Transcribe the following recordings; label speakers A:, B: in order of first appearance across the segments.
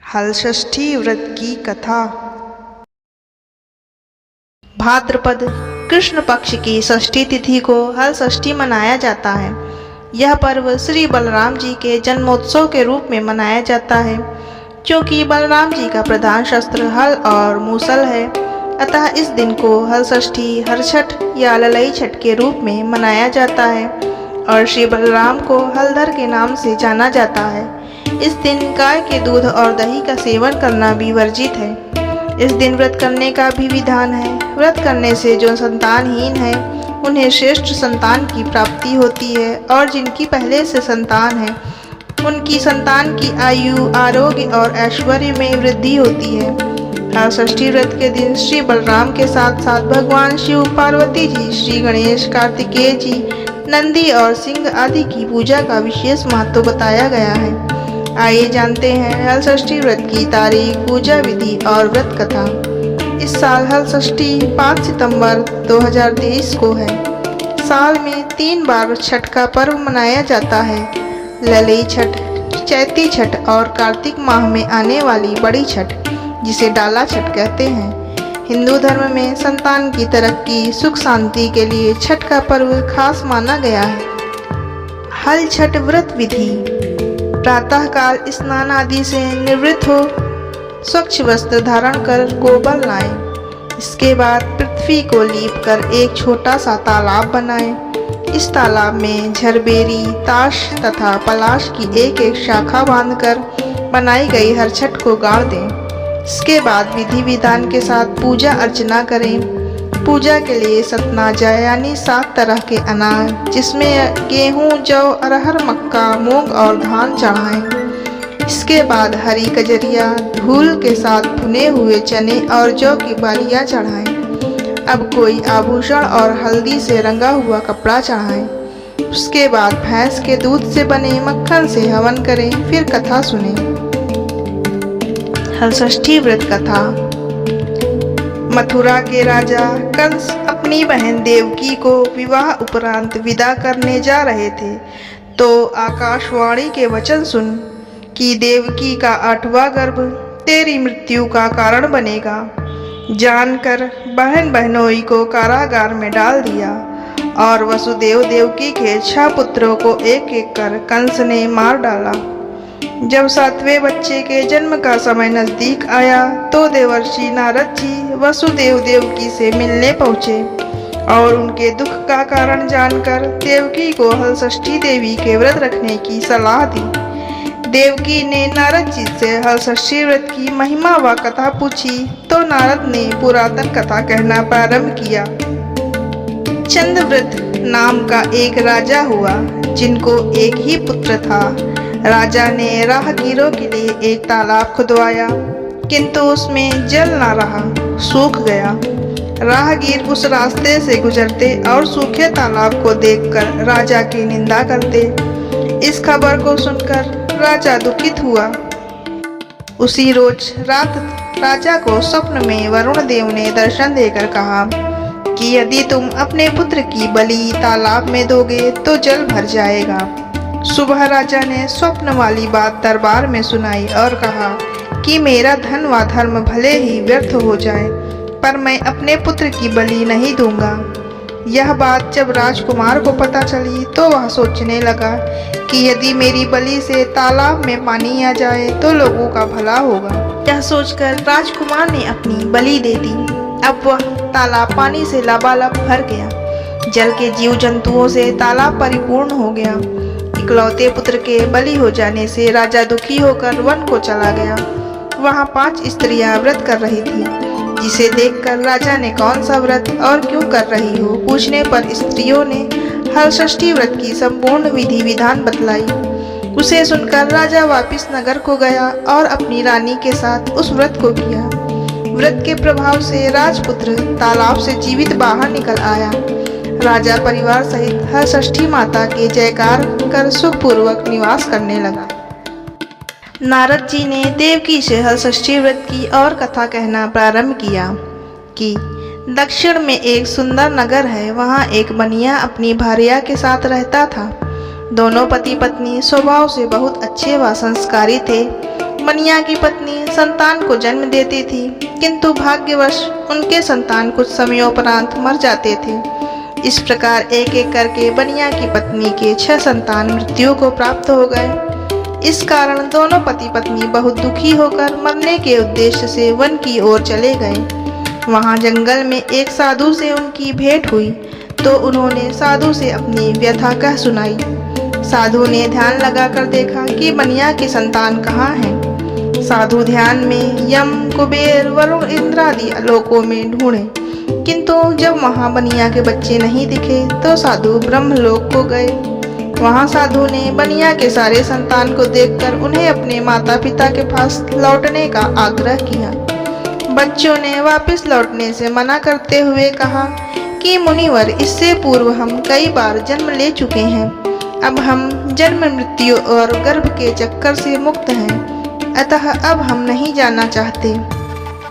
A: हलषष्ठी व्रत की कथा। भाद्रपद कृष्ण पक्ष की षष्ठी तिथि को हलषष्ठी मनाया जाता है। यह पर्व श्री बलराम जी के जन्मोत्सव के रूप में मनाया जाता है। क्योंकि बलराम जी का प्रधान शस्त्र हल और मूसल है, अतः इस दिन को हलषष्ठी, हरछठ या ललई छठ के रूप में मनाया जाता है और श्री बलराम को हलधर के नाम से जाना जाता है। इस दिन गाय के दूध और दही का सेवन करना भी वर्जित है। इस दिन व्रत करने का भी विधान है। व्रत करने से जो संतानहीन है उन्हें श्रेष्ठ संतान की प्राप्ति होती है और जिनकी पहले से संतान है उनकी संतान की आयु, आरोग्य और ऐश्वर्य में वृद्धि होती है। हलषष्ठी व्रत के दिन श्री बलराम के साथ साथ भगवान शिव, पार्वती जी, श्री गणेश, कार्तिकेय जी, नंदी और सिंह आदि की पूजा का विशेष महत्व बताया गया है। आइए जानते हैं हलषष्ठी व्रत की तारीख, पूजा विधि और व्रत कथा। इस साल हलषष्ठी 5 सितंबर 2023 को है। साल में 3 बार छठ का पर्व मनाया जाता है। ललई छठ, चैती छठ और कार्तिक माह में आने वाली बड़ी छठ, जिसे डाला छठ कहते हैं। हिंदू धर्म में संतान की तरक्की, सुख शांति के लिए छठ का पर्व खास माना गया है। हल छठ व्रत विधि: प्रातःकाल स्नान आदि से निवृत्त हो स्वच्छ वस्त्र धारण कर गोबर लाएं। इसके बाद पृथ्वी को लीप कर एक छोटा सा तालाब बनाएं। इस तालाब में झरबेरी, ताश तथा पलाश की एक एक शाखा बांधकर बनाई गई हरछठ को गाड़ दें। इसके बाद विधि विधान के साथ पूजा अर्चना करें। पूजा के लिए सतनाजा यानी 7 तरह के अनाज, जिसमें गेहूं, जौ, अरहर, मक्का, मूंग और धान चढ़ाएं। इसके बाद हरी कजरिया, धूल के साथ भुने हुए चने और जौ की बालियां चढ़ाएं। अब कोई आभूषण और हल्दी से रंगा हुआ कपड़ा चढ़ाएं। उसके बाद भैंस के दूध से बने मक्खन से हवन करें। फिर कथा सुने। हलषष्ठी व्रत कथा। मथुरा के राजा कंस अपनी बहन देवकी को विवाह उपरांत विदा करने जा रहे थे तो आकाशवाणी के वचन सुन कि देवकी का 8वां गर्भ तेरी मृत्यु का कारण बनेगा, जानकर बहन बहनोई को कारागार में डाल दिया और वसुदेव देवकी के 6 पुत्रों को एक एक कर कंस ने मार डाला। जब 7वें बच्चे के जन्म का समय नजदीक आया तो देवर्षि नारद जी वसुदेव देवकी से मिलने पहुँचे और उनके दुख का कारण जानकर देवकी को हलषष्ठी देवी के व्रत रखने की सलाह दी। देवकी ने नारद जी से हलषष्ठी व्रत की महिमा व कथा पूछी तो नारद ने पुरातन कथा कहना प्रारंभ किया। चंद्रव्रत नाम का एक राजा हुआ जिनको एक ही पुत्र था। राजा ने राहगीरों के लिए एक तालाब खुदवाया, किंतु उसमें जल न रहा, सूख गया। राहगीर उस रास्ते से गुजरते और सूखे तालाब को देखकर राजा की निंदा करते। इस खबर को सुनकर राजा दुखित हुआ। उसी रोज रात राजा को स्वप्न में वरुण देव ने दर्शन देकर कहा कि यदि तुम अपने पुत्र की बलि तालाब में दोगे तो जल भर जाएगा। सुबह राजा ने स्वप्न वाली बात दरबार में सुनाई और कहा कि मेरा धन व धर्म भले ही व्यर्थ हो जाए, पर मैं अपने पुत्र की बलि नहीं दूंगा। यह बात जब राजकुमार को पता चली तो वह सोचने लगा कि यदि मेरी बलि से तालाब में पानी आ जाए तो लोगों का भला होगा। यह सोचकर राजकुमार ने अपनी बलि दे दी। अब वह तालाब पानी से लबालब भर गया। जल के जीव जंतुओं से तालाब परिपूर्ण हो गया। इकलौते पुत्र के बलि हो जाने से राजा दुखी होकर वन को चला गया। वहाँ 5 स्त्रियां व्रत कर रही थी, जिसे देखकर राजा ने कौन सा व्रत और क्यों कर रही हो पूछने पर स्त्रियों ने हलषष्ठी व्रत की संपूर्ण विधि विधान बतलाई। उसे सुनकर राजा वापिस नगर को गया और अपनी रानी के साथ उस व्रत को किया। व्रत के प्रभाव से राजपुत्र तालाब से जीवित बाहर निकल आया। राजा परिवार सहित हलषष्ठी माता के जयकार कर सुखपूर्वक निवास करने लगा। नारद जी ने देवकी से हलषष्ठी व्रत की और कथा कहना प्रारंभ किया कि दक्षिण में एक सुंदर नगर है। वहाँ एक बनिया अपनी भार्या के साथ रहता था। दोनों पति पत्नी स्वभाव से बहुत अच्छे व संस्कारी थे। बनिया की पत्नी संतान को जन्म देती थी, किंतु भाग्यवश उनके संतान कुछ समयोपरांत मर जाते थे। इस प्रकार एक एक करके बनिया की पत्नी के 6 संतान मृत्यु को प्राप्त हो गए। इस कारण दोनों पति पत्नी बहुत दुखी होकर मरने के उद्देश्य से वन की ओर चले गए। वहां जंगल में एक साधु से उनकी भेंट हुई तो उन्होंने साधु से अपनी व्यथा कह सुनाई। साधु ने ध्यान लगाकर देखा कि बनिया की संतान कहाँ है। साधु ध्यान में यम, कुबेर, वरुण, इंद्र आदि लोकों में ढूंढे, किंतु जब वहां बनिया के बच्चे नहीं दिखे तो साधु ब्रह्मलोक को गए। वहां साधु ने बनिया के सारे संतान को देखकर उन्हें अपने माता पिता के पास लौटने का आग्रह किया। बच्चों ने वापस लौटने से मना करते हुए कहा कि मुनिवर, इससे पूर्व हम कई बार जन्म ले चुके हैं। अब हम जन्म, मृत्यु और गर्भ के चक्कर से मुक्त हैं, अतः अब हम नहीं जाना चाहते।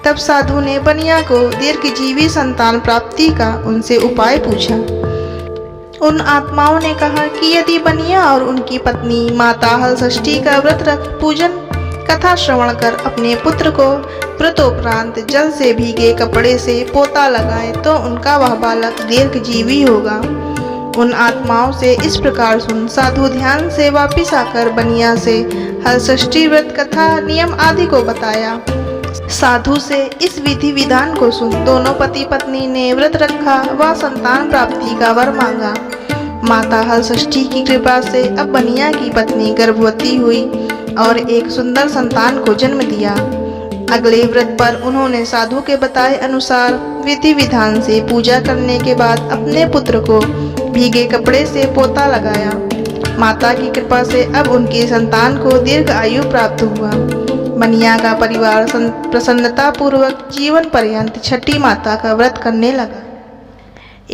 A: तब साधु ने बनिया को दीर्घजीवी संतान प्राप्ति का उनसे उपाय पूछा। उन आत्माओं ने कहा कि यदि बनिया और उनकी पत्नी माता हलषष्ठी का व्रत रख पूजन कथा श्रवण कर अपने पुत्र को व्रतोपरांत जल से भीगे कपड़े से पोता लगाए तो उनका वह बालक दीर्घजीवी होगा। उन आत्माओं से इस प्रकार सुन साधु ध्यान से वापिस आकर बनिया से हलषष्ठी व्रत कथा नियम आदि को बताया। साधु से इस विधि विधान को सुन दोनों पति पत्नी ने व्रत रखा व संतान प्राप्ति का वर मांगा। माता हलषष्ठी की कृपा से अब बनिया की पत्नी गर्भवती हुई और एक सुंदर संतान को जन्म दिया। अगले व्रत पर उन्होंने साधु के बताए अनुसार विधि विधान से पूजा करने के बाद अपने पुत्र को भीगे कपड़े से पोता लगाया। माता की कृपा से अब उनकी संतान को दीर्घ आयु प्राप्त हुआ। बनिया का परिवार प्रसन्नता पूर्वक जीवन पर्यंत छठी माता का व्रत करने लगा।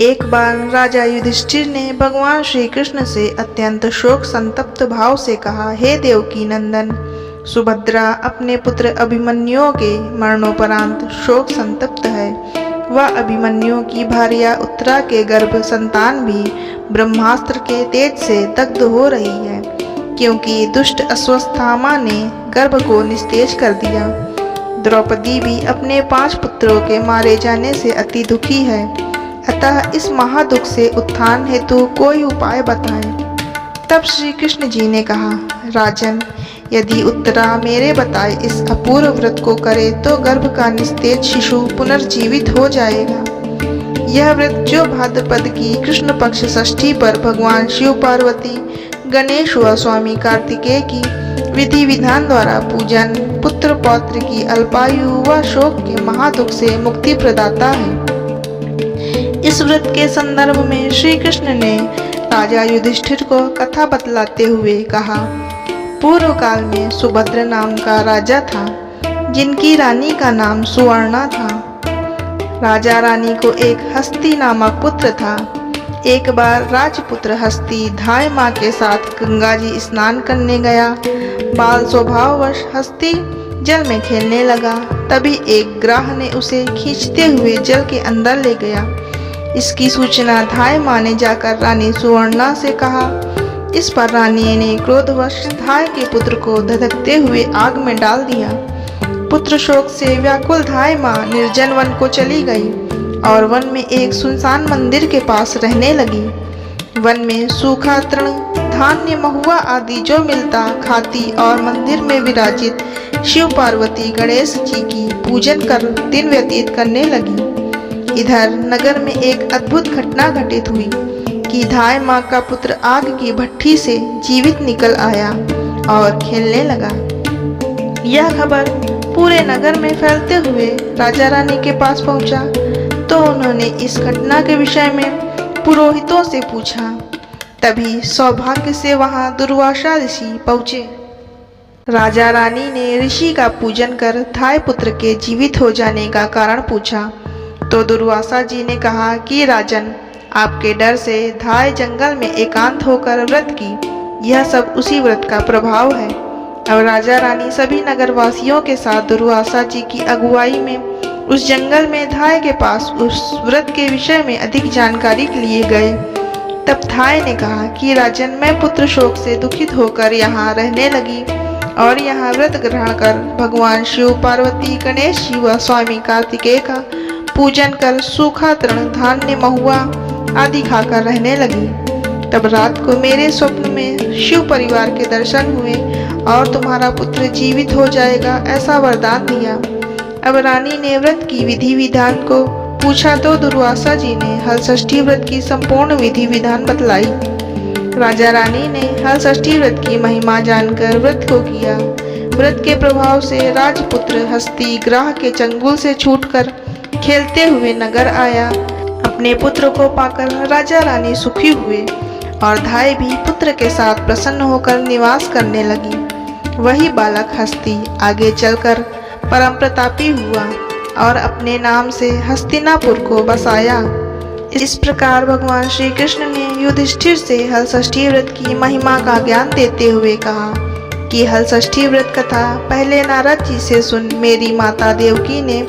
A: एक बार राजा युधिष्ठिर ने भगवान श्री कृष्ण से अत्यंत शोक संतप्त भाव से कहा, हे देवकी नंदन, सुभद्रा अपने पुत्र अभिमन्यु के मरणोपरांत शोक संतप्त है। वह अभिमन्यु की भार्या उत्तरा के गर्भ संतान भी ब्रह्मास्त्र के तेज से दग्ध हो रही है, क्योंकि दुष्ट अश्वत्थामा ने गर्भ को निस्तेज कर दिया। द्रौपदी भी अपने 5 पुत्रों के मारे जाने से अति दुखी है, अतः इस महादुख से उत्थान हेतु कोई उपाय बताएं। तब श्री कृष्ण जी ने कहा, राजन, यदि उत्तरा मेरे बताए इस अपूर्व व्रत को करे तो गर्भ का निस्तेज शिशु पुनर्जीवित हो जाएगा। यह व्रत जो भाद्रपद की कृष्ण पक्ष षष्ठी पर भगवान शिव, पार्वती, गणेश व स्वामी कार्तिकेय की विधि विधान द्वारा पूजन पुत्र पौत्र की अल्पायु व शोक के महादुख से मुक्ति प्रदाता है। इस व्रत के संदर्भ में श्री कृष्ण ने राजा युधिष्ठिर को कथा बतलाते हुए कहा, पूर्व काल में सुभद्र नाम का राजा था, जिनकी रानी का नाम सुवर्णा था। राजा रानी को एक हस्ती नामक पुत्र था। एक बार राजपुत्र हस्ती धाय माँ के साथ गंगा जी स्नान करने गया। बाल स्वभाववश हस्ती जल में खेलने लगा। तभी एक ग्राह ने उसे खींचते हुए जल के अंदर ले गया। इसकी सूचना धाय माँ ने जाकर रानी सुवर्णा से कहा। इस पर रानी ने क्रोधवश धाय के पुत्र को धधकते हुए आग में डाल दिया। पुत्र शोक से व्याकुल धाय माँ निर्जन वन को चली गई और वन में एक सुनसान मंदिर के पास रहने लगी। वन में सूखा तृण, धान्य, महुआ आदि जो मिलता खाती और मंदिर में विराजित शिव, पार्वती, गणेश जी की पूजन कर दिन व्यतीत करने लगी। इधर नगर में एक अद्भुत घटना घटित हुई कि धाय माँ का पुत्र आग की भट्ठी से जीवित निकल आया और खेलने लगा। यह खबर पूरे नगर में फैलते हुए राजा रानी के पास पहुंचा तो उन्होंने इस घटना के विषय में पुरोहितों से पूछा। तभी सौभाग्य से वहां दुर्वासा ऋषि पहुंचे। राजा रानी ने ऋषि का पूजन कर धाय पुत्र के जीवित हो जाने का कारण पूछा तो दुर्वासा जी ने कहा कि राजन, आपके डर से धाय जंगल में एकांत होकर व्रत की। यह सब उसी व्रत का प्रभाव है। अब राजा रानी सभी नगरवासियों के साथ दुर्वासा जी की अगुवाई में उस जंगल में धाय के पास उस व्रत के विषय में अधिक जानकारी के लिए गए। तब धाय ने कहा कि राजन, मैं पुत्र शोक से दुखित होकर यहाँ रहने लगी और यहाँ व्रत ग्रहण कर भगवान शिव, पार्वती, गणेश जी व स्वामी कार्तिकेय का पूजन कर सूखा तृण, धान्य, महुआ आदि खाकर रहने लगी। तब रात को मेरे स्वप्न में शिव परिवार के दर्शन हुए और तुम्हारा पुत्र जीवित हो जाएगा ऐसा वरदान दिया। अब रानी ने व्रत की विधि विधान को पूछा तो दुर्वासा जी ने हलषष्ठी व्रत की संपूर्ण विधि विधान बतलाई। राजा रानी ने हलषष्ठी व्रत की महिमा जानकर व्रत को किया। व्रत के प्रभाव से राजपुत्र हस्ती ग्राह के चंगुल से छूटकर खेलते हुए नगर आया। अपने पुत्र को पाकर राजा रानी सुखी हुए और धाय भी पुत्र के साथ प्रसन्न होकर निवास करने लगी। वही बालक हस्ती आगे चलकर परम प्रतापी हुआ और अपने नाम से हस्तिनापुर को बसाया। इस प्रकार भगवान श्री कृष्ण ने युधिष्ठिर से हलषष्ठी व्रत की महिमा का ज्ञान देते हुए कहा कि हलषष्ठी व्रत कथा पहले नारद जी से सुन। मेरी माता देवकी ने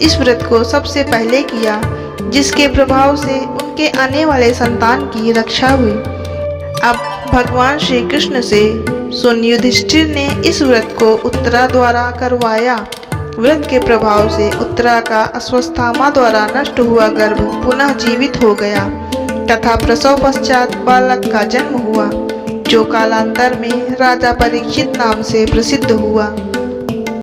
A: इस व्रत को सबसे पहले किया, जिसके प्रभाव से उनके आने वाले संतान की रक्षा हुई। अब भगवान श्री कृष्ण से सुन युधिष्ठिर ने इस व्रत को उत्तरा द्वारा करवाया। व्रत के प्रभाव से उत्तरा का अश्वत्थामा द्वारा नष्ट हुआ गर्भ पुनः जीवित हो गया तथा प्रसव पश्चात बालक का जन्म हुआ, जो कालांतर में राजा परीक्षित नाम से प्रसिद्ध हुआ।